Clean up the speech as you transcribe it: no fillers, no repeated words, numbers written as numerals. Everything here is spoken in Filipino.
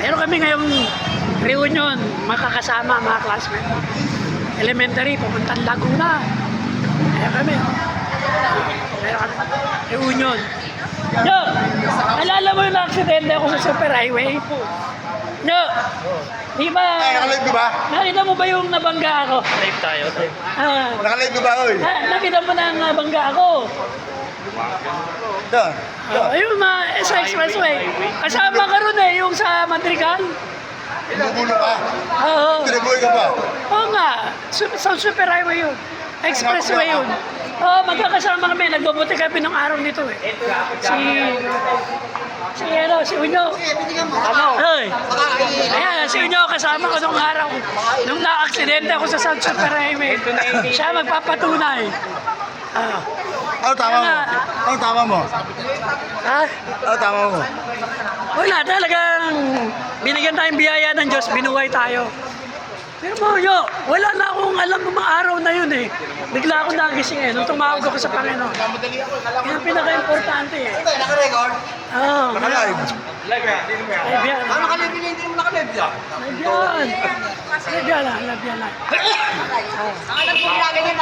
Meron kami ngayong reunion, makakasama mga classmates. Elementary, pupuntang Laguna. Meron kami. Meron kami. Reunion. No! Alala mo yung aksidente ako sa superhighway? No! Di ba? Ay, nakalive ka ba? Nakita mo ba yung nabangga ako? Live tayo. Ah, Nakalive ka ba, oy? nakita mo na ang nabangga ako? Doon. Ayun, sa expressway. Kasama ka ron eh, yung sa Madrigal. Bumubulo ka. Oo. Tinabuhay ka pa. Oo nga, sa superhighway yun. Expressway yun. Oo, magkakasama kami. Nagbabuti kami ng araw nito eh. Si Unyo. Ay, ayan, si Unyo kasama ko nung araw. Nung na-aksidente ako sa South Superhighway. Siya magpapatunay. Ano tama mo? Ano tama mo? Ha? Ano tama mo? Wala, talagang binigyan tayong biyaya ng Diyos, binuhay tayo. Pero mo, yo, wala na akong alam ng mga araw na yun eh. Bigla ako nagising eh, nung tumawag ako sa Panginoon. Yan ang pinaka-importante eh. Naka-record? Oo. Naka-live? Live yan. Naka-live yun, hindi mo naka-live yan. Live yan. Live yan lang, live yan lang. Ang nagpapalagay niya,